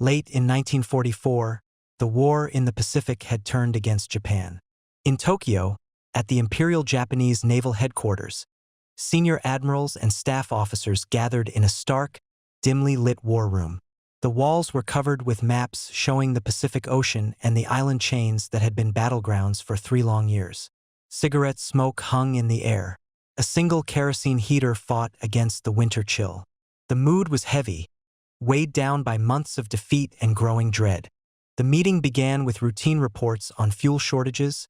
Late in 1944, the war in the Pacific had turned against Japan. In Tokyo, at the Imperial Japanese Naval Headquarters, senior admirals and staff officers gathered in a stark, dimly lit war room. The walls were covered with maps showing the Pacific Ocean and the island chains that had been battlegrounds for 3 long years. Cigarette smoke hung in the air. A single kerosene heater fought against the winter chill. The mood was heavy, weighed down by months of defeat and growing dread. The meeting began with routine reports on fuel shortages,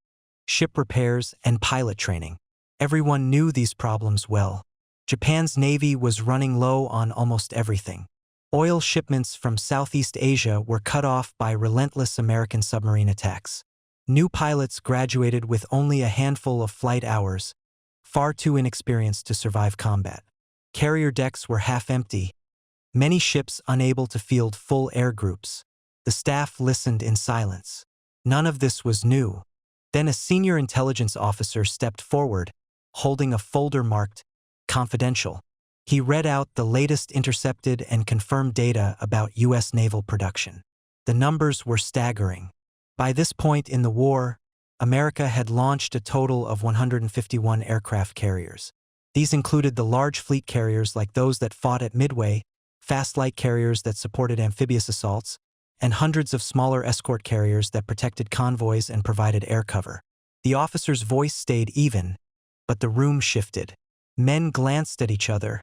ship repairs, and pilot training. Everyone knew these problems well. Japan's Navy was running low on almost everything. Oil shipments from Southeast Asia were cut off by relentless American submarine attacks. New pilots graduated with only a handful of flight hours, far too inexperienced to survive combat. Carrier decks were half empty, many ships unable to field full air groups. The staff listened in silence. None of this was new. Then a senior intelligence officer stepped forward, holding a folder marked "Confidential." He read out the latest intercepted and confirmed data about U.S. naval production. The numbers were staggering. By this point in the war, America had launched a total of 151 aircraft carriers. These included the large fleet carriers like those that fought at Midway, fast light carriers that supported amphibious assaults, and hundreds of smaller escort carriers that protected convoys and provided air cover. The officer's voice stayed even, but the room shifted. Men glanced at each other,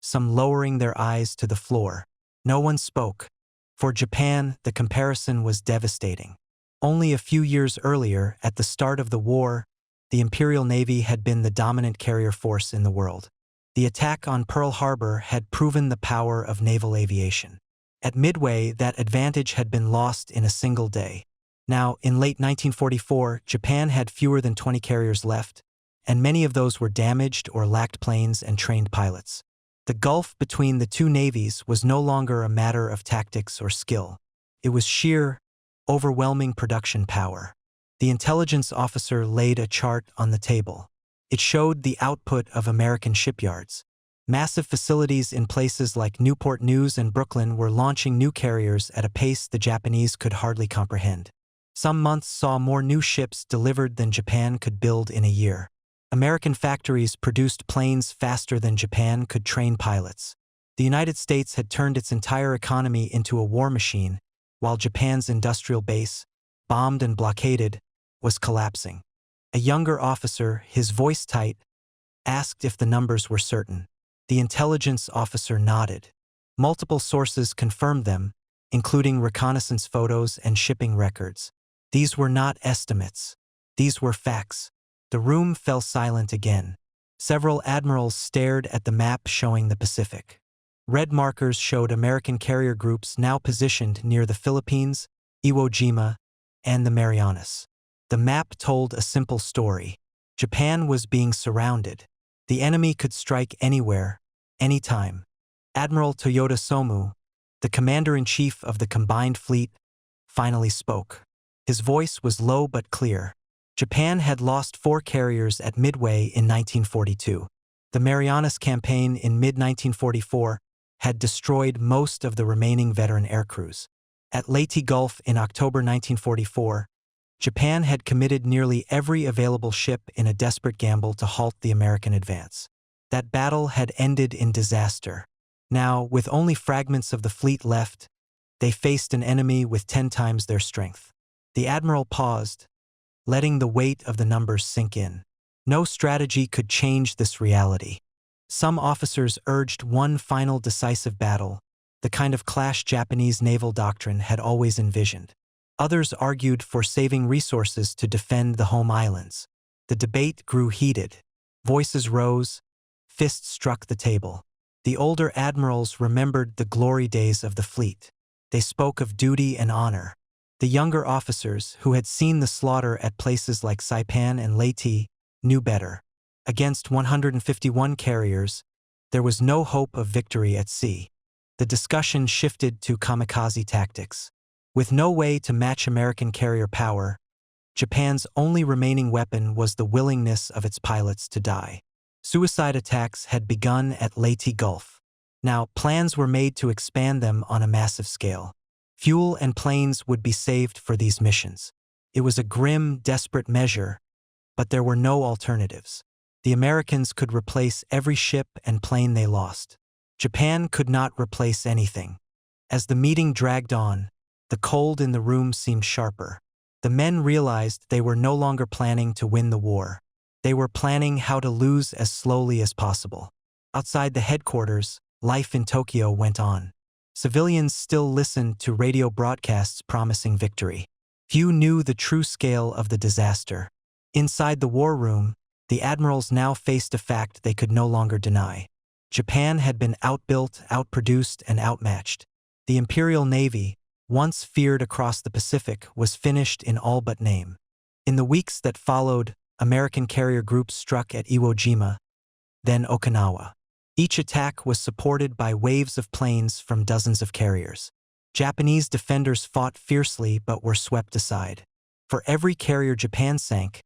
some lowering their eyes to the floor. No one spoke. For Japan, the comparison was devastating. Only a few years earlier, at the start of the war, the Imperial Navy had been the dominant carrier force in the world. The attack on Pearl Harbor had proven the power of naval aviation. At Midway, that advantage had been lost in a single day. Now, in late 1944, Japan had fewer than 20 carriers left, and many of those were damaged or lacked planes and trained pilots. The gulf between the two navies was no longer a matter of tactics or skill. It was sheer, overwhelming production power. The intelligence officer laid a chart on the table. It showed the output of American shipyards. Massive facilities in places like Newport News and Brooklyn were launching new carriers at a pace the Japanese could hardly comprehend. Some months saw more new ships delivered than Japan could build in a year. American factories produced planes faster than Japan could train pilots. The United States had turned its entire economy into a war machine, while Japan's industrial base, bombed and blockaded, was collapsing. A younger officer, his voice tight, asked if the numbers were certain. The intelligence officer nodded. Multiple sources confirmed them, including reconnaissance photos and shipping records. These were not estimates. These were facts. The room fell silent again. Several admirals stared at the map showing the Pacific. Red markers showed American carrier groups now positioned near the Philippines, Iwo Jima, and the Marianas. The map told a simple story. Japan was being surrounded. The enemy could strike anywhere, anytime. Admiral Toyoda Somu, the commander-in-chief of the combined fleet, finally spoke. His voice was low but clear. Japan had lost 4 carriers at Midway in 1942. The Marianas campaign in mid-1944 had destroyed most of the remaining veteran aircrews. At Leyte Gulf in October 1944, Japan had committed nearly every available ship in a desperate gamble to halt the American advance. That battle had ended in disaster. Now, with only fragments of the fleet left, they faced an enemy with 10 times their strength. The admiral paused, letting the weight of the numbers sink in. No strategy could change this reality. Some officers urged one final decisive battle, the kind of clash Japanese naval doctrine had always envisioned. Others argued for saving resources to defend the home islands. The debate grew heated. Voices rose, fists struck the table. The older admirals remembered the glory days of the fleet. They spoke of duty and honor. The younger officers, who had seen the slaughter at places like Saipan and Leyte, knew better. Against 151 carriers, there was no hope of victory at sea. The discussion shifted to kamikaze tactics. With no way to match American carrier power, Japan's only remaining weapon was the willingness of its pilots to die. Suicide attacks had begun at Leyte Gulf. Now, plans were made to expand them on a massive scale. Fuel and planes would be saved for these missions. It was a grim, desperate measure, but there were no alternatives. The Americans could replace every ship and plane they lost. Japan could not replace anything. As the meeting dragged on, the cold in the room seemed sharper. The men realized they were no longer planning to win the war. They were planning how to lose as slowly as possible. Outside the headquarters, life in Tokyo went on. Civilians still listened to radio broadcasts promising victory. Few knew the true scale of the disaster. Inside the war room, the admirals now faced a fact they could no longer deny. Japan had been outbuilt, outproduced, and outmatched. The Imperial Navy, once feared across the Pacific, was finished in all but name. In the weeks that followed, American carrier groups struck at Iwo Jima, then Okinawa. Each attack was supported by waves of planes from dozens of carriers. Japanese defenders fought fiercely but were swept aside. For every carrier Japan sank,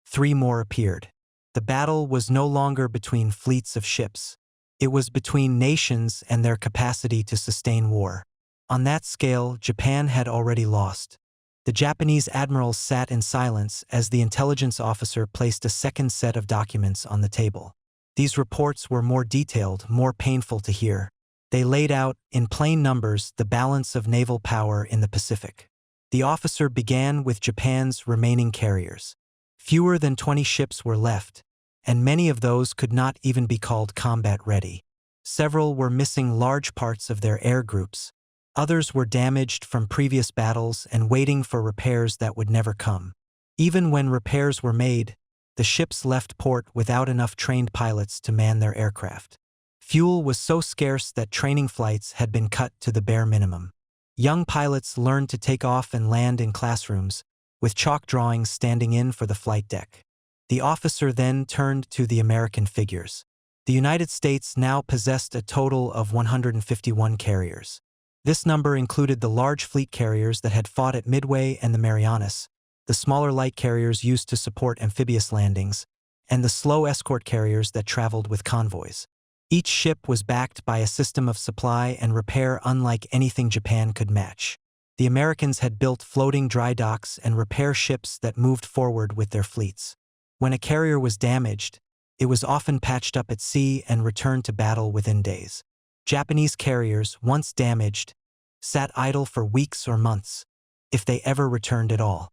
3 more appeared. The battle was no longer between fleets of ships. It was between nations and their capacity to sustain war. On that scale, Japan had already lost. The Japanese admirals sat in silence as the intelligence officer placed a second set of documents on the table. These reports were more detailed, more painful to hear. They laid out, in plain numbers, the balance of naval power in the Pacific. The officer began with Japan's remaining carriers. Fewer than 20 ships were left, and many of those could not even be called combat-ready. Several were missing large parts of their air groups. Others were damaged from previous battles and waiting for repairs that would never come. Even when repairs were made, the ships left port without enough trained pilots to man their aircraft. Fuel was so scarce that training flights had been cut to the bare minimum. Young pilots learned to take off and land in classrooms, with chalk drawings standing in for the flight deck. The officer then turned to the American figures. The United States now possessed a total of 151 carriers. This number included the large fleet carriers that had fought at Midway and the Marianas, the smaller light carriers used to support amphibious landings, and the slow escort carriers that traveled with convoys. Each ship was backed by a system of supply and repair unlike anything Japan could match. The Americans had built floating dry docks and repair ships that moved forward with their fleets. When a carrier was damaged, it was often patched up at sea and returned to battle within days. Japanese carriers, once damaged, sat idle for weeks or months, if they ever returned at all.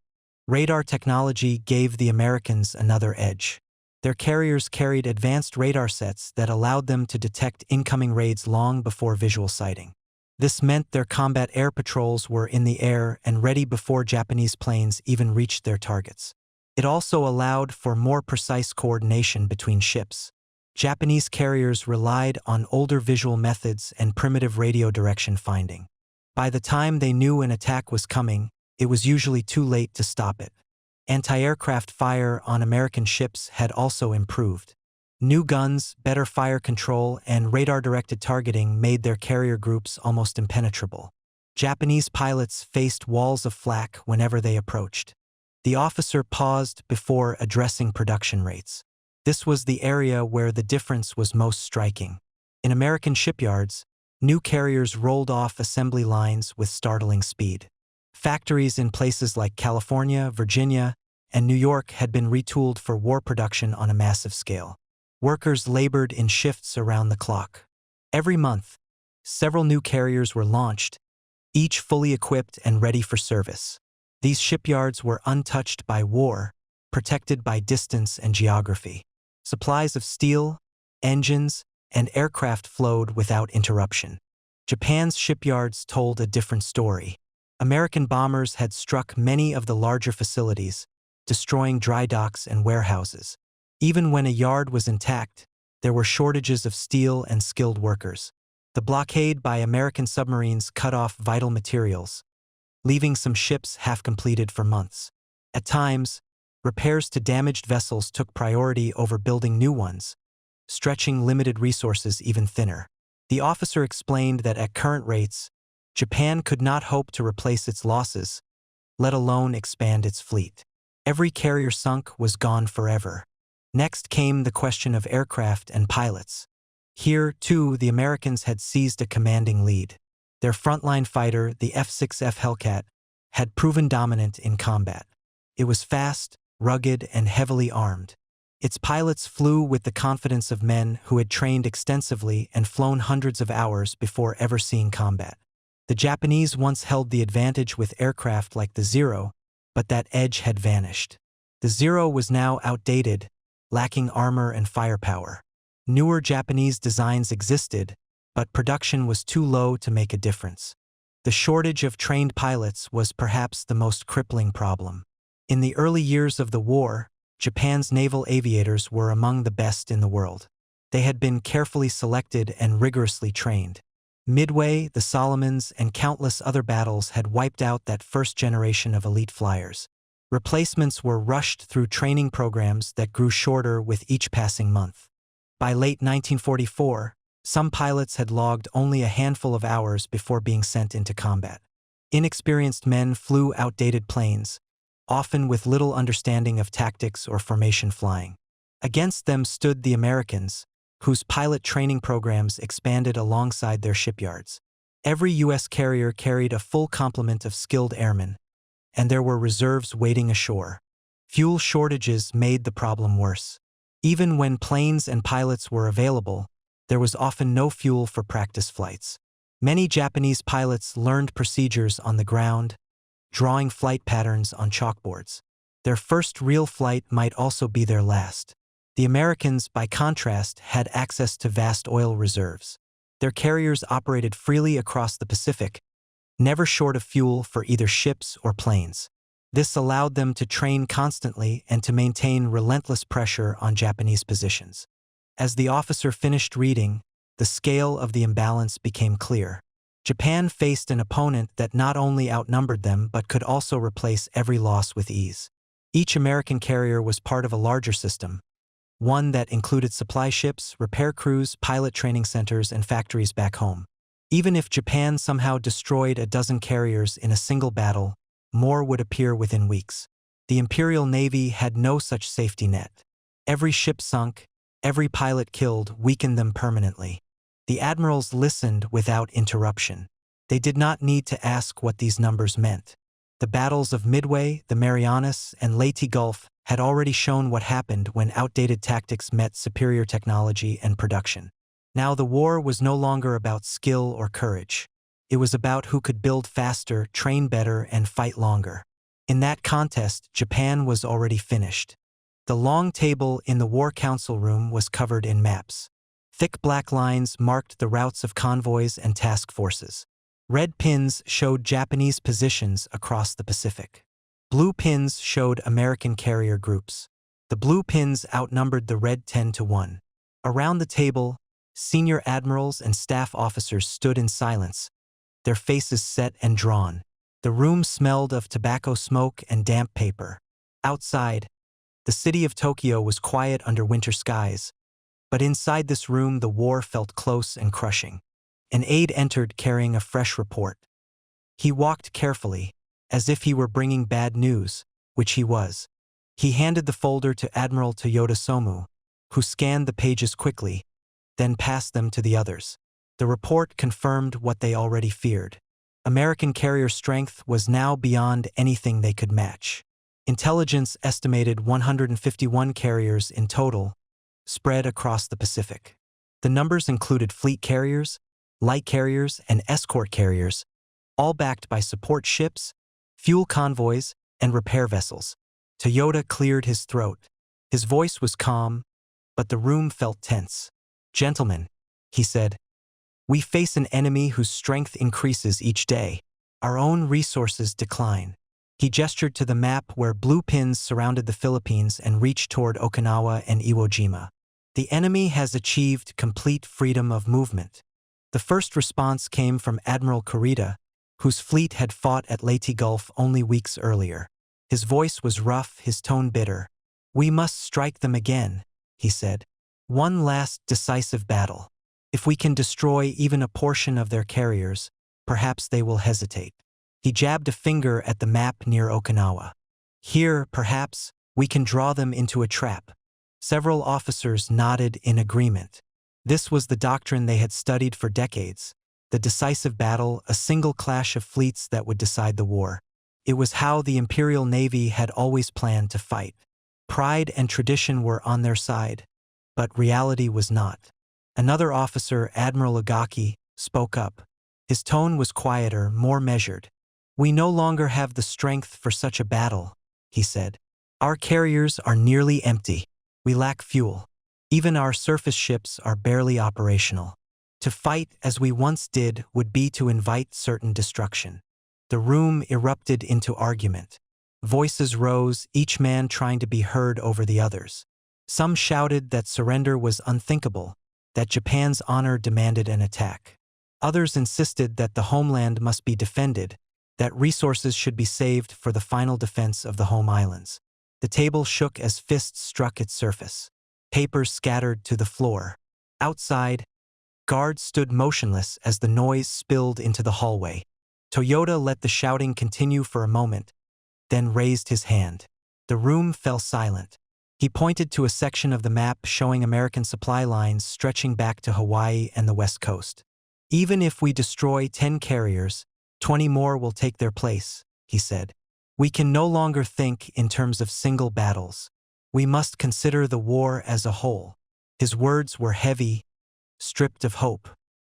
Radar technology gave the Americans another edge. Their carriers carried advanced radar sets that allowed them to detect incoming raids long before visual sighting. This meant their combat air patrols were in the air and ready before Japanese planes even reached their targets. It also allowed for more precise coordination between ships. Japanese carriers relied on older visual methods and primitive radio direction finding. By the time they knew an attack was coming, it was usually too late to stop it. Anti-aircraft fire on American ships had also improved. New guns, better fire control, and radar-directed targeting made their carrier groups almost impenetrable. Japanese pilots faced walls of flak whenever they approached. The officer paused before addressing production rates. This was the area where the difference was most striking. In American shipyards, new carriers rolled off assembly lines with startling speed. Factories in places like California, Virginia, and New York had been retooled for war production on a massive scale. Workers labored in shifts around the clock. Every month, several new carriers were launched, each fully equipped and ready for service. These shipyards were untouched by war, protected by distance and geography. Supplies of steel, engines, and aircraft flowed without interruption. Japan's shipyards told a different story. American bombers had struck many of the larger facilities, destroying dry docks and warehouses. Even when a yard was intact, there were shortages of steel and skilled workers. The blockade by American submarines cut off vital materials, leaving some ships half-completed for months. At times, repairs to damaged vessels took priority over building new ones, stretching limited resources even thinner. The officer explained that at current rates, Japan could not hope to replace its losses, let alone expand its fleet. Every carrier sunk was gone forever. Next came the question of aircraft and pilots. Here, too, the Americans had seized a commanding lead. Their frontline fighter, the F-6F Hellcat, had proven dominant in combat. It was fast, rugged, and heavily armed. Its pilots flew with the confidence of men who had trained extensively and flown hundreds of hours before ever seeing combat. The Japanese once held the advantage with aircraft like the Zero, but that edge had vanished. The Zero was now outdated, lacking armor and firepower. Newer Japanese designs existed, but production was too low to make a difference. The shortage of trained pilots was perhaps the most crippling problem. In the early years of the war, Japan's naval aviators were among the best in the world. They had been carefully selected and rigorously trained. Midway, the Solomons, and countless other battles had wiped out that first generation of elite flyers. Replacements were rushed through training programs that grew shorter with each passing month. By late 1944, some pilots had logged only a handful of hours before being sent into combat. Inexperienced men flew outdated planes, often with little understanding of tactics or formation flying. Against them stood the Americans, whose pilot training programs expanded alongside their shipyards. Every U.S. carrier carried a full complement of skilled airmen, and there were reserves waiting ashore. Fuel shortages made the problem worse. Even when planes and pilots were available, there was often no fuel for practice flights. Many Japanese pilots learned procedures on the ground, drawing flight patterns on chalkboards. Their first real flight might also be their last. The Americans, by contrast, had access to vast oil reserves. Their carriers operated freely across the Pacific, never short of fuel for either ships or planes. This allowed them to train constantly and to maintain relentless pressure on Japanese positions. As the officer finished reading, the scale of the imbalance became clear. Japan faced an opponent that not only outnumbered them but could also replace every loss with ease. Each American carrier was part of a larger system, one that included supply ships, repair crews, pilot training centers, and factories back home. Even if Japan somehow destroyed a dozen carriers in a single battle, more would appear within weeks. The Imperial Navy had no such safety net. Every ship sunk, every pilot killed weakened them permanently. The admirals listened without interruption. They did not need to ask what these numbers meant. The battles of Midway, the Marianas, and Leyte Gulf had already shown what happened when outdated tactics met superior technology and production. Now the war was no longer about skill or courage. It was about who could build faster, train better, and fight longer. In that contest, Japan was already finished. The long table in the War Council room was covered in maps. Thick black lines marked the routes of convoys and task forces. Red pins showed Japanese positions across the Pacific. Blue pins showed American carrier groups. The blue pins outnumbered the red 10-1. Around the table, senior admirals and staff officers stood in silence, their faces set and drawn. The room smelled of tobacco smoke and damp paper. Outside, the city of Tokyo was quiet under winter skies, but inside this room the war felt close and crushing. An aide entered carrying a fresh report. He walked carefully, as if he were bringing bad news, which he was. He handed the folder to Admiral Toyota Somu, who scanned the pages quickly, then passed them to the others. The report confirmed what they already feared. American carrier strength was now beyond anything they could match. Intelligence estimated 151 carriers in total, spread across the Pacific. The numbers included fleet carriers, light carriers, and escort carriers, all backed by support ships, fuel convoys, and repair vessels. Toyota cleared his throat. His voice was calm, but the room felt tense. "Gentlemen," he said, "we face an enemy whose strength increases each day. Our own resources decline." He gestured to the map where blue pins surrounded the Philippines and reached toward Okinawa and Iwo Jima. "The enemy has achieved complete freedom of movement." The first response came from Admiral Kurita, whose fleet had fought at Leyte Gulf only weeks earlier. His voice was rough, his tone bitter. "We must strike them again," he said. "One last decisive battle. If we can destroy even a portion of their carriers, perhaps they will hesitate." He jabbed a finger at the map near Okinawa. "Here, perhaps, we can draw them into a trap." Several officers nodded in agreement. This was the doctrine they had studied for decades. The decisive battle, a single clash of fleets that would decide the war. It was how the Imperial Navy had always planned to fight. Pride and tradition were on their side, but reality was not. Another officer, Admiral Agaki, spoke up. His tone was quieter, more measured. "We no longer have the strength for such a battle," he said. "Our carriers are nearly empty. We lack fuel. Even our surface ships are barely operational. To fight as we once did would be to invite certain destruction." The room erupted into argument. Voices rose, each man trying to be heard over the others. Some shouted that surrender was unthinkable, that Japan's honor demanded an attack. Others insisted that the homeland must be defended, that resources should be saved for the final defense of the home islands. The table shook as fists struck its surface. Papers scattered to the floor. Outside, guards stood motionless as the noise spilled into the hallway. Toyota let the shouting continue for a moment, then raised his hand. The room fell silent. He pointed to a section of the map showing American supply lines stretching back to Hawaii and the West Coast. "Even if we destroy 10 carriers, 20 more will take their place," he said. "We can no longer think in terms of single battles. We must consider the war as a whole." His words were heavy, stripped of hope.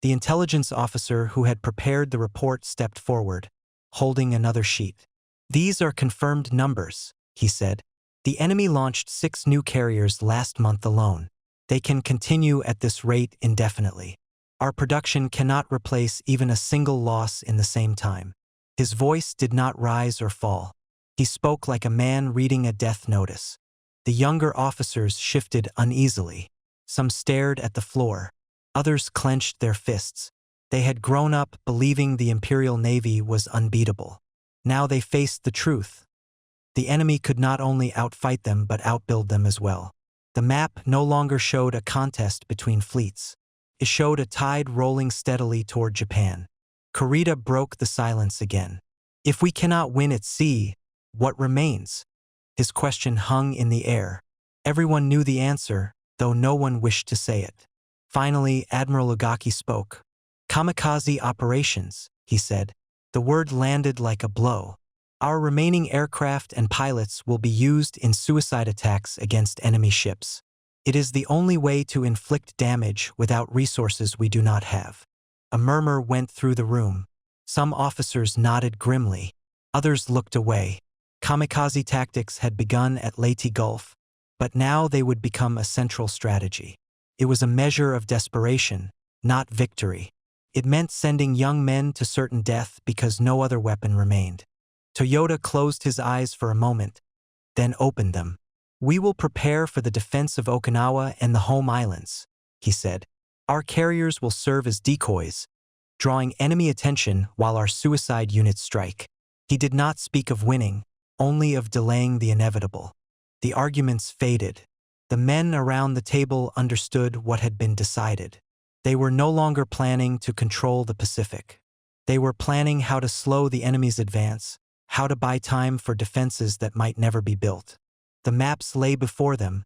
The intelligence officer who had prepared the report stepped forward, holding another sheet. "These are confirmed numbers," he said. "The enemy launched 6 new carriers last month alone. They can continue at this rate indefinitely. Our production cannot replace even a single loss in the same time." His voice did not rise or fall. He spoke like a man reading a death notice. The younger officers shifted uneasily. Some stared at the floor. Others clenched their fists. They had grown up believing the Imperial Navy was unbeatable. Now they faced the truth. The enemy could not only outfight them but outbuild them as well. The map no longer showed a contest between fleets. It showed a tide rolling steadily toward Japan. Kurita broke the silence again. "If we cannot win at sea, what remains?" His question hung in the air. Everyone knew the answer, though no one wished to say it. Finally, Admiral Agaki spoke. "Kamikaze operations," he said. The word landed like a blow. "Our remaining aircraft and pilots will be used in suicide attacks against enemy ships. It is the only way to inflict damage without resources we do not have." A murmur went through the room. Some officers nodded grimly. Others looked away. Kamikaze tactics had begun at Leyte Gulf, but now they would become a central strategy. It was a measure of desperation, not victory. It meant sending young men to certain death because no other weapon remained. Toyota closed his eyes for a moment, then opened them. "We will prepare for the defense of Okinawa and the home islands," he said. "Our carriers will serve as decoys, drawing enemy attention while our suicide units strike." He did not speak of winning, only of delaying the inevitable. The arguments faded. The men around the table understood what had been decided. They were no longer planning to control the Pacific. They were planning how to slow the enemy's advance, how to buy time for defenses that might never be built. The maps lay before them,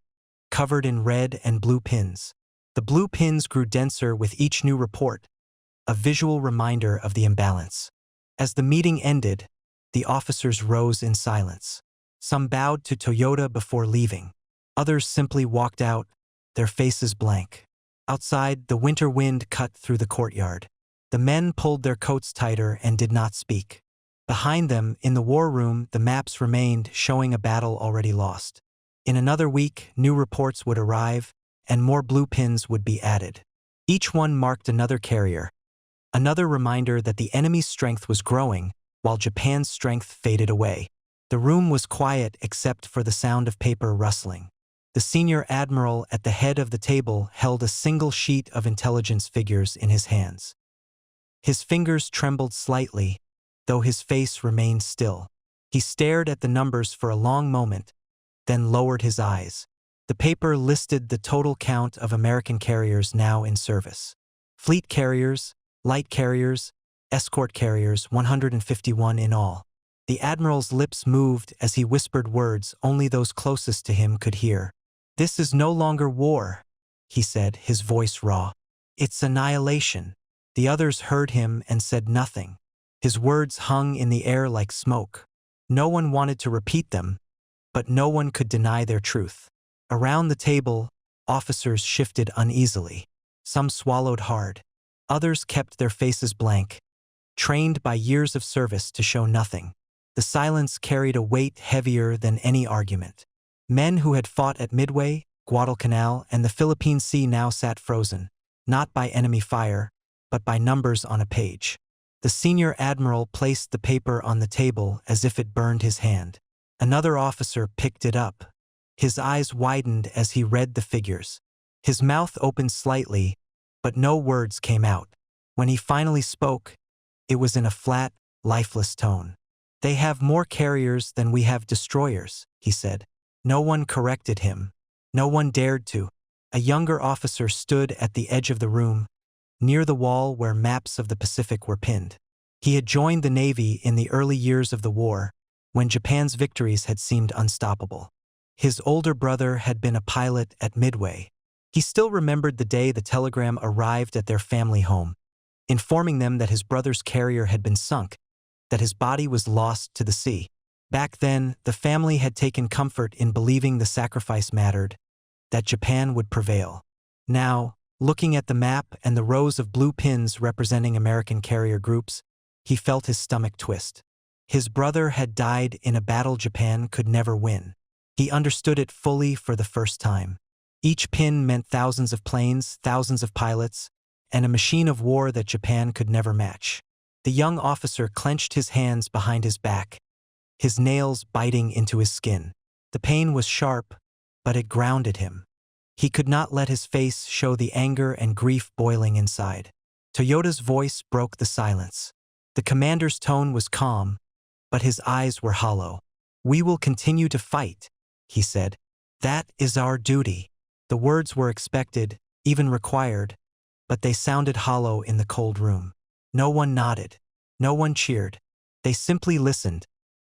covered in red and blue pins. The blue pins grew denser with each new report, a visual reminder of the imbalance. As the meeting ended, the officers rose in silence. Some bowed to Toyota before leaving. Others simply walked out, their faces blank. Outside, the winter wind cut through the courtyard. The men pulled their coats tighter and did not speak. Behind them, in the war room, the maps remained, showing a battle already lost. In another week, new reports would arrive, and more blue pins would be added. Each one marked another carrier, another reminder that the enemy's strength was growing, while Japan's strength faded away. The room was quiet except for the sound of paper rustling. The senior admiral at the head of the table held a single sheet of intelligence figures in his hands. His fingers trembled slightly, though his face remained still. He stared at the numbers for a long moment, then lowered his eyes. The paper listed the total count of American carriers now in service. Fleet carriers, light carriers, escort carriers, 151 in all. The admiral's lips moved as he whispered words only those closest to him could hear. "This is no longer war," he said, his voice raw. "It's annihilation." The others heard him and said nothing. His words hung in the air like smoke. No one wanted to repeat them, but no one could deny their truth. Around the table, officers shifted uneasily. Some swallowed hard. Others kept their faces blank, trained by years of service to show nothing. The silence carried a weight heavier than any argument. Men who had fought at Midway, Guadalcanal, and the Philippine Sea now sat frozen, not by enemy fire, but by numbers on a page. The senior admiral placed the paper on the table as if it burned his hand. Another officer picked it up. His eyes widened as he read the figures. His mouth opened slightly, but no words came out. When he finally spoke, it was in a flat, lifeless tone. "They have more carriers than we have destroyers," he said. No one corrected him. No one dared to. A younger officer stood at the edge of the room, near the wall where maps of the Pacific were pinned. He had joined the Navy in the early years of the war, when Japan's victories had seemed unstoppable. His older brother had been a pilot at Midway. He still remembered the day the telegram arrived at their family home, informing them that his brother's carrier had been sunk, that his body was lost to the sea. Back then, the family had taken comfort in believing the sacrifice mattered, that Japan would prevail. Now, looking at the map and the rows of blue pins representing American carrier groups, he felt his stomach twist. His brother had died in a battle Japan could never win. He understood it fully for the first time. Each pin meant thousands of planes, thousands of pilots, and a machine of war that Japan could never match. The young officer clenched his hands behind his back, his nails biting into his skin. The pain was sharp, but it grounded him. He could not let his face show the anger and grief boiling inside. Toyota's voice broke the silence. The commander's tone was calm, but his eyes were hollow. "We will continue to fight," he said. "That is our duty." The words were expected, even required, but they sounded hollow in the cold room. No one nodded. No one cheered. They simply listened,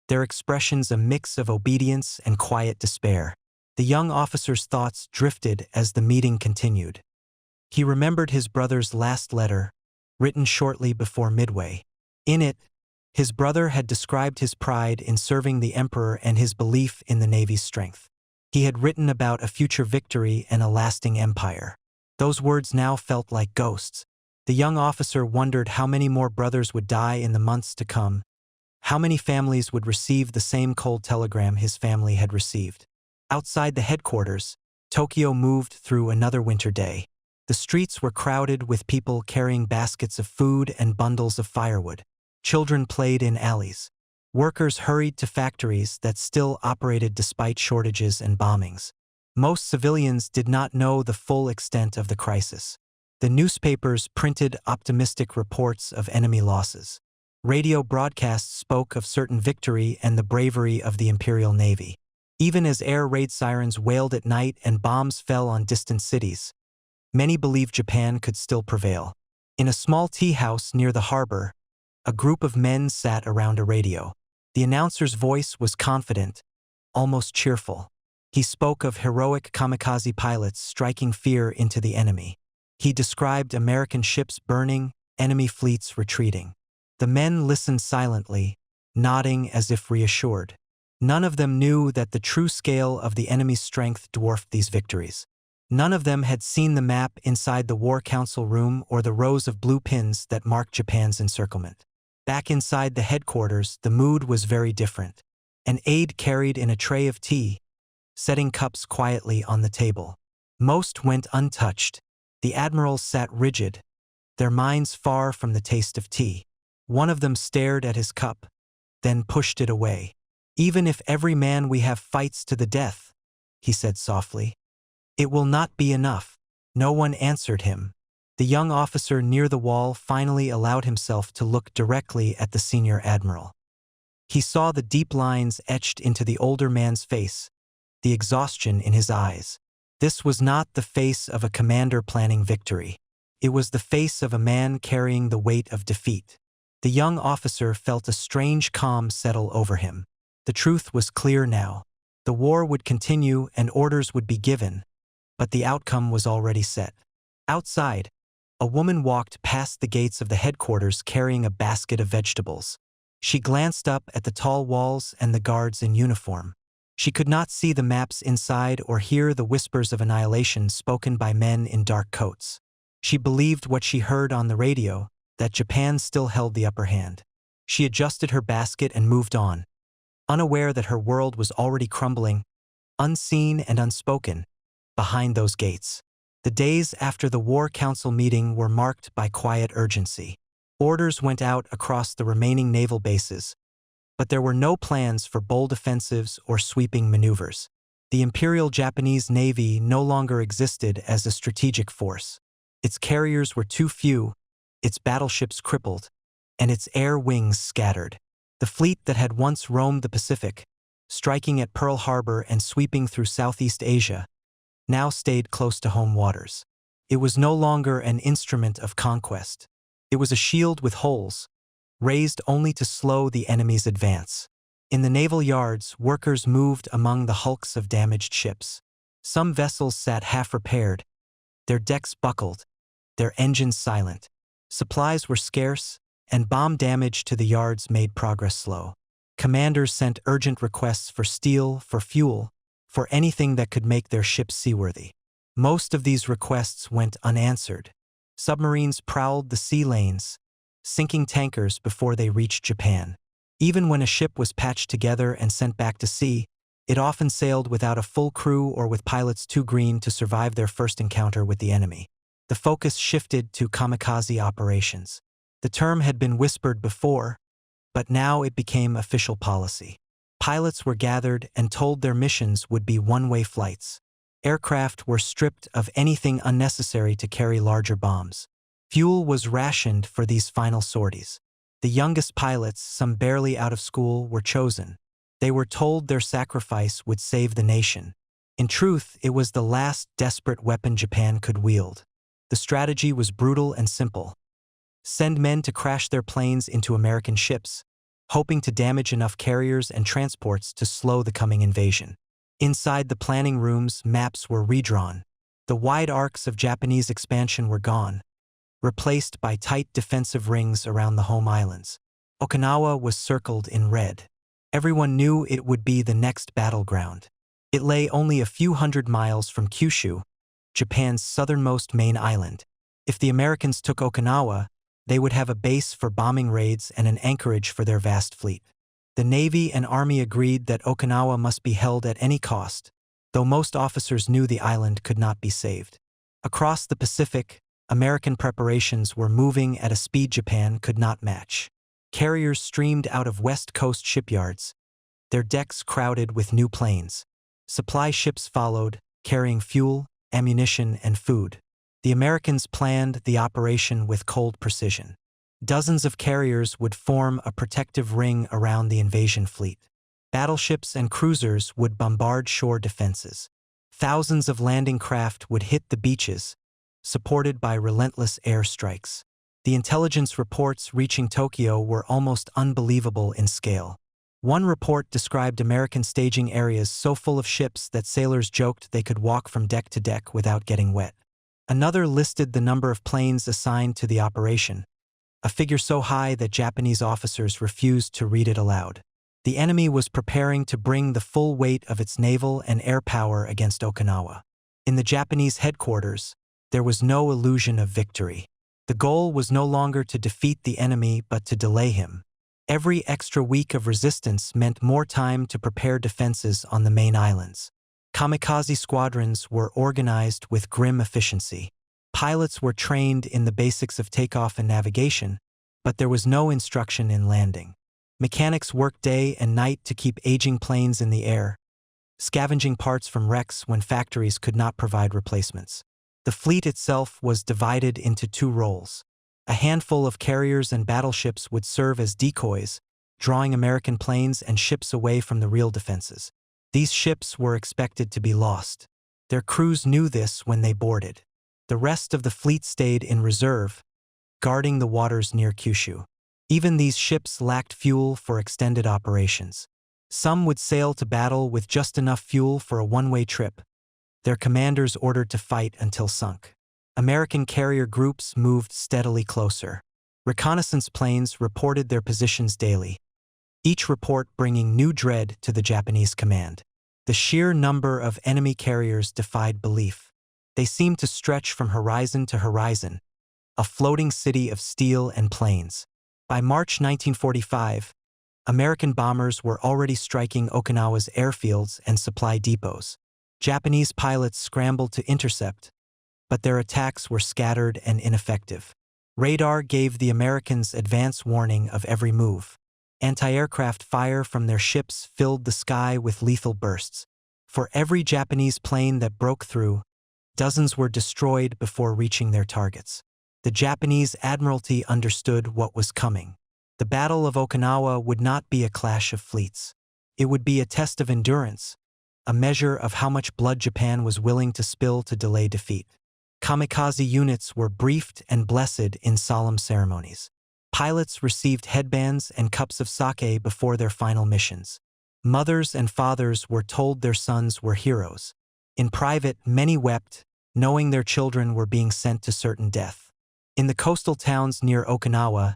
their expressions a mix of obedience and quiet despair. The young officer's thoughts drifted as the meeting continued. He remembered his brother's last letter, written shortly before Midway. In it, his brother had described his pride in serving the emperor and his belief in the Navy's strength. He had written about a future victory and a lasting empire. Those words now felt like ghosts. The young officer wondered how many more brothers would die in the months to come, how many families would receive the same cold telegram his family had received. Outside the headquarters, Tokyo moved through another winter day. The streets were crowded with people carrying baskets of food and bundles of firewood. Children played in alleys. Workers hurried to factories that still operated despite shortages and bombings. Most civilians did not know the full extent of the crisis. The newspapers printed optimistic reports of enemy losses. Radio broadcasts spoke of certain victory and the bravery of the Imperial Navy. Even as air raid sirens wailed at night and bombs fell on distant cities, many believed Japan could still prevail. In a small tea house near the harbor, a group of men sat around a radio. The announcer's voice was confident, almost cheerful. He spoke of heroic kamikaze pilots striking fear into the enemy. He described American ships burning, enemy fleets retreating. The men listened silently, nodding as if reassured. None of them knew that the true scale of the enemy's strength dwarfed these victories. None of them had seen the map inside the War Council room or the rows of blue pins that marked Japan's encirclement. Back inside the headquarters, the mood was very different. An aide carried in a tray of tea, setting cups quietly on the table. Most went untouched. The admirals sat rigid, their minds far from the taste of tea. One of them stared at his cup, then pushed it away. "Even if every man we have fights to the death," he said softly, "it will not be enough." No one answered him. The young officer near the wall finally allowed himself to look directly at the senior admiral. He saw the deep lines etched into the older man's face, the exhaustion in his eyes. This was not the face of a commander planning victory. It was the face of a man carrying the weight of defeat. The young officer felt a strange calm settle over him. The truth was clear now. The war would continue and orders would be given, but the outcome was already set. Outside, a woman walked past the gates of the headquarters carrying a basket of vegetables. She glanced up at the tall walls and the guards in uniform. She could not see the maps inside or hear the whispers of annihilation spoken by men in dark coats. She believed what she heard on the radio, that Japan still held the upper hand. She adjusted her basket and moved on, unaware that her world was already crumbling, unseen and unspoken, behind those gates. The days after the War Council meeting were marked by quiet urgency. Orders went out across the remaining naval bases, but there were no plans for bold offensives or sweeping maneuvers. The Imperial Japanese Navy no longer existed as a strategic force. Its carriers were too few, its battleships crippled, and its air wings scattered. The fleet that had once roamed the Pacific, striking at Pearl Harbor and sweeping through Southeast Asia, now stayed close to home waters. It was no longer an instrument of conquest. It was a shield with holes, raised only to slow the enemy's advance. In the naval yards, workers moved among the hulks of damaged ships. Some vessels sat half-repaired, their decks buckled, their engines silent. Supplies were scarce, and bomb damage to the yards made progress slow. Commanders sent urgent requests for steel, for fuel, for anything that could make their ships seaworthy. Most of these requests went unanswered. Submarines prowled the sea lanes, sinking tankers before they reached Japan. Even when a ship was patched together and sent back to sea, it often sailed without a full crew or with pilots too green to survive their first encounter with the enemy. The focus shifted to kamikaze operations. The term had been whispered before, but now it became official policy. Pilots were gathered and told their missions would be one-way flights. Aircraft were stripped of anything unnecessary to carry larger bombs. Fuel was rationed for these final sorties. The youngest pilots, some barely out of school, were chosen. They were told their sacrifice would save the nation. In truth, it was the last desperate weapon Japan could wield. The strategy was brutal and simple. Send men to crash their planes into American ships, hoping to damage enough carriers and transports to slow the coming invasion. Inside the planning rooms, maps were redrawn. The wide arcs of Japanese expansion were gone, replaced by tight defensive rings around the home islands. Okinawa was circled in red. Everyone knew it would be the next battleground. It lay only a few hundred miles from Kyushu, Japan's southernmost main island. If the Americans took Okinawa, they would have a base for bombing raids and an anchorage for their vast fleet. The Navy and Army agreed that Okinawa must be held at any cost, though most officers knew the island could not be saved. Across the Pacific, American preparations were moving at a speed Japan could not match. Carriers streamed out of West Coast shipyards, their decks crowded with new planes. Supply ships followed, carrying fuel, ammunition, and food. The Americans planned the operation with cold precision. Dozens of carriers would form a protective ring around the invasion fleet. Battleships and cruisers would bombard shore defenses. Thousands of landing craft would hit the beaches, supported by relentless airstrikes. The intelligence reports reaching Tokyo were almost unbelievable in scale. One report described American staging areas so full of ships that sailors joked they could walk from deck to deck without getting wet. Another listed the number of planes assigned to the operation, a figure so high that Japanese officers refused to read it aloud. The enemy was preparing to bring the full weight of its naval and air power against Okinawa. In the Japanese headquarters, there was no illusion of victory. The goal was no longer to defeat the enemy but to delay him. Every extra week of resistance meant more time to prepare defenses on the main islands. Kamikaze squadrons were organized with grim efficiency. Pilots were trained in the basics of takeoff and navigation, but there was no instruction in landing. Mechanics worked day and night to keep aging planes in the air, scavenging parts from wrecks when factories could not provide replacements. The fleet itself was divided into two roles. A handful of carriers and battleships would serve as decoys, drawing American planes and ships away from the real defenses. These ships were expected to be lost. Their crews knew this when they boarded. The rest of the fleet stayed in reserve, guarding the waters near Kyushu. Even these ships lacked fuel for extended operations. Some would sail to battle with just enough fuel for a one-way trip, their commanders ordered to fight until sunk. American carrier groups moved steadily closer. Reconnaissance planes reported their positions daily, each report bringing new dread to the Japanese command. The sheer number of enemy carriers defied belief. They seemed to stretch from horizon to horizon, a floating city of steel and planes. By March 1945, American bombers were already striking Okinawa's airfields and supply depots. Japanese pilots scrambled to intercept, but their attacks were scattered and ineffective. Radar gave the Americans advance warning of every move. Anti-aircraft fire from their ships filled the sky with lethal bursts. For every Japanese plane that broke through, dozens were destroyed before reaching their targets. The Japanese Admiralty understood what was coming. The Battle of Okinawa would not be a clash of fleets. It would be a test of endurance, a measure of how much blood Japan was willing to spill to delay defeat. Kamikaze units were briefed and blessed in solemn ceremonies. Pilots received headbands and cups of sake before their final missions. Mothers and fathers were told their sons were heroes. In private, many wept, knowing their children were being sent to certain death. In the coastal towns near Okinawa,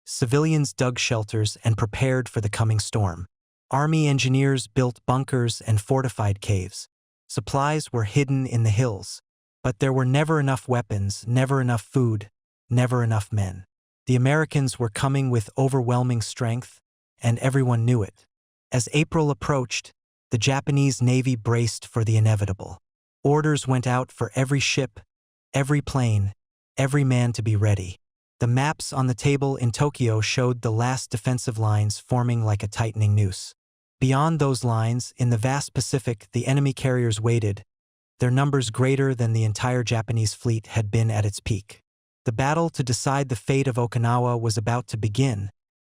civilians dug shelters and prepared for the coming storm. Army engineers built bunkers and fortified caves. Supplies were hidden in the hills. But there were never enough weapons, never enough food, never enough men. The Americans were coming with overwhelming strength, and everyone knew it. As April approached, the Japanese Navy braced for the inevitable. Orders went out for every ship, every plane, every man to be ready. The maps on the table in Tokyo showed the last defensive lines forming like a tightening noose. Beyond those lines, in the vast Pacific, the enemy carriers waited, their numbers greater than the entire Japanese fleet had been at its peak. The battle to decide the fate of Okinawa was about to begin,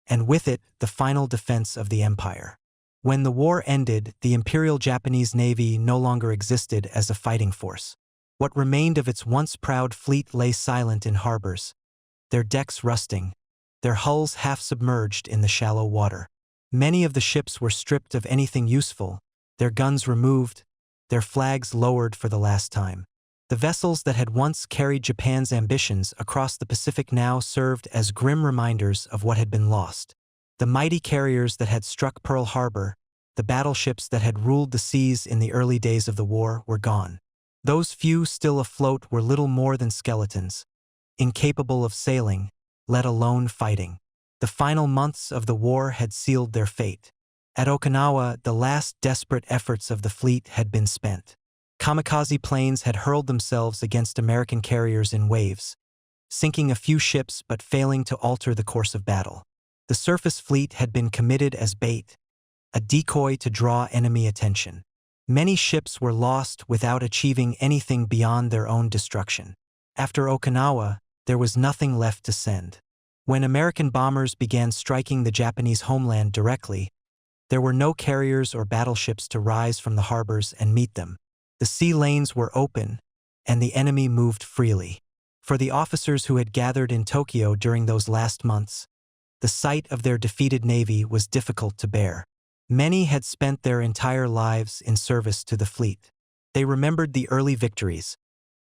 and with it, the final defense of the empire. When the war ended, the Imperial Japanese Navy no longer existed as a fighting force. What remained of its once proud fleet lay silent in harbors, their decks rusting, their hulls half submerged in the shallow water. Many of the ships were stripped of anything useful, their guns removed, their flags lowered for the last time. The vessels that had once carried Japan's ambitions across the Pacific now served as grim reminders of what had been lost. The mighty carriers that had struck Pearl Harbor, the battleships that had ruled the seas in the early days of the war, were gone. Those few still afloat were little more than skeletons, incapable of sailing, let alone fighting. The final months of the war had sealed their fate. At Okinawa, the last desperate efforts of the fleet had been spent. Kamikaze planes had hurled themselves against American carriers in waves, sinking a few ships but failing to alter the course of battle. The surface fleet had been committed as bait, a decoy to draw enemy attention. Many ships were lost without achieving anything beyond their own destruction. After Okinawa, there was nothing left to send. When American bombers began striking the Japanese homeland directly, there were no carriers or battleships to rise from the harbors and meet them. The sea lanes were open, and the enemy moved freely. For the officers who had gathered in Tokyo during those last months, the sight of their defeated navy was difficult to bear. Many had spent their entire lives in service to the fleet. They remembered the early victories,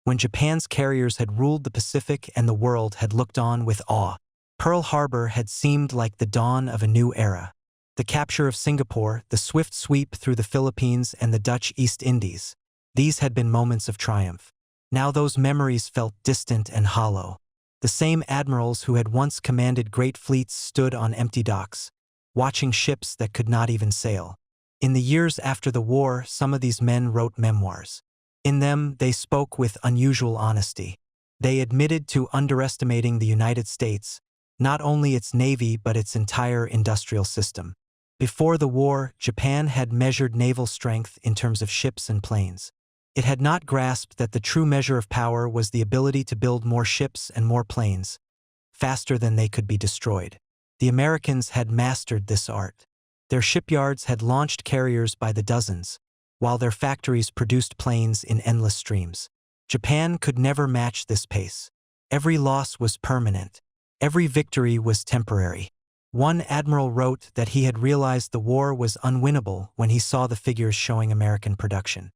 when Japan's carriers had ruled the Pacific and the world had looked on with awe. Pearl Harbor had seemed like the dawn of a new era. The capture of Singapore, the swift sweep through the Philippines and the Dutch East Indies, these had been moments of triumph. Now those memories felt distant and hollow. The same admirals who had once commanded great fleets stood on empty docks, watching ships that could not even sail. In the years after the war, some of these men wrote memoirs. In them, they spoke with unusual honesty. They admitted to underestimating the United States, not only its navy but its entire industrial system. Before the war, Japan had measured naval strength in terms of ships and planes. It had not grasped that the true measure of power was the ability to build more ships and more planes, faster than they could be destroyed. The Americans had mastered this art. Their shipyards had launched carriers by the dozens, while their factories produced planes in endless streams. Japan could never match this pace. Every loss was permanent. Every victory was temporary. One admiral wrote that he had realized the war was unwinnable when he saw the figures showing American production.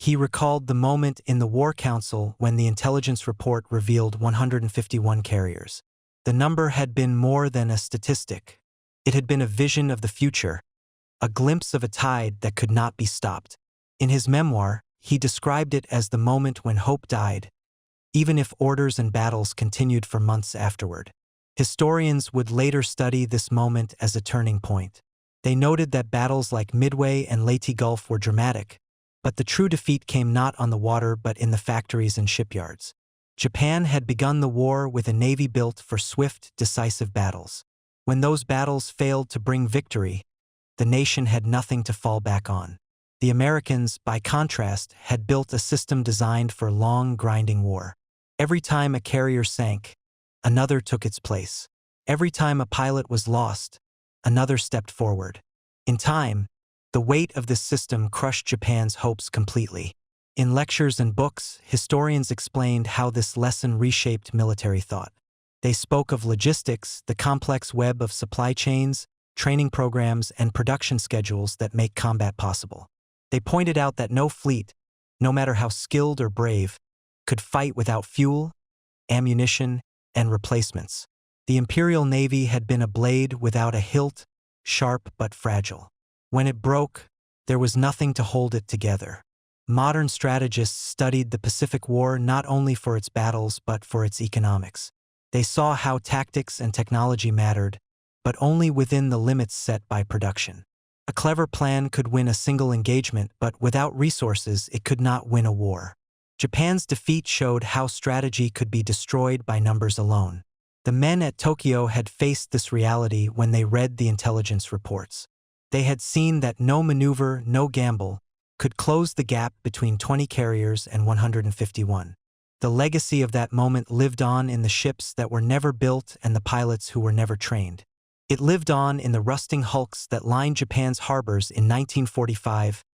He recalled the moment in the War Council when the intelligence report revealed 151 carriers. The number had been more than a statistic. It had been a vision of the future, a glimpse of a tide that could not be stopped. In his memoir, he described it as the moment when hope died, even if orders and battles continued for months afterward. Historians would later study this moment as a turning point. They noted that battles like Midway and Leyte Gulf were dramatic, but the true defeat came not on the water but in the factories and shipyards. Japan had begun the war with a navy built for swift, decisive battles. When those battles failed to bring victory, the nation had nothing to fall back on. The Americans, by contrast, had built a system designed for long, grinding war. Every time a carrier sank, another took its place. Every time a pilot was lost, another stepped forward. In time, the weight of this system crushed Japan's hopes completely. In lectures and books, historians explained how this lesson reshaped military thought. They spoke of logistics, the complex web of supply chains, training programs, and production schedules that make combat possible. They pointed out that no fleet, no matter how skilled or brave, could fight without fuel, ammunition, and replacements. The Imperial Navy had been a blade without a hilt, sharp but fragile. When it broke, there was nothing to hold it together. Modern strategists studied the Pacific War not only for its battles but for its economics. They saw how tactics and technology mattered, but only within the limits set by production. A clever plan could win a single engagement, but without resources it could not win a war. Japan's defeat showed how strategy could be destroyed by numbers alone. The men at Tokyo had faced this reality when they read the intelligence reports. They had seen that no maneuver, no gamble, could close the gap between 20 carriers and 151. The legacy of that moment lived on in the ships that were never built and the pilots who were never trained. It lived on in the rusting hulks that lined Japan's harbors in 1945,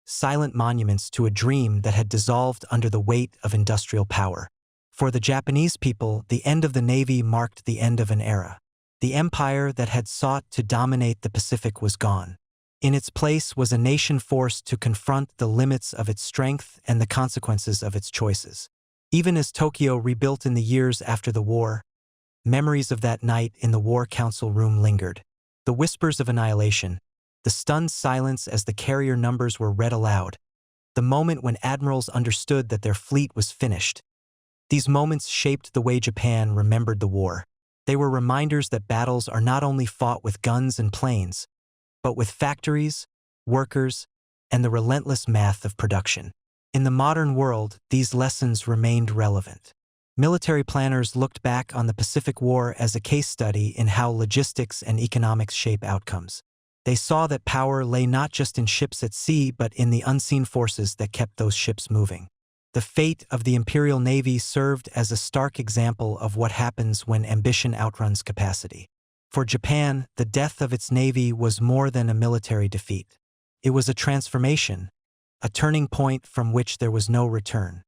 silent monuments to a dream that had dissolved under the weight of industrial power. For the Japanese people, the end of the Navy marked the end of an era. The empire that had sought to dominate the Pacific was gone. In its place was a nation forced to confront the limits of its strength and the consequences of its choices. Even as Tokyo rebuilt in the years after the war, memories of that night in the War Council room lingered. The whispers of annihilation, the stunned silence as the carrier numbers were read aloud, the moment when admirals understood that their fleet was finished. These moments shaped the way Japan remembered the war. They were reminders that battles are not only fought with guns and planes, but with factories, workers, and the relentless math of production. In the modern world, these lessons remained relevant. Military planners looked back on the Pacific War as a case study in how logistics and economics shape outcomes. They saw that power lay not just in ships at sea but in the unseen forces that kept those ships moving. The fate of the Imperial Navy served as a stark example of what happens when ambition outruns capacity. For Japan, the death of its navy was more than a military defeat. It was a transformation, a turning point from which there was no return.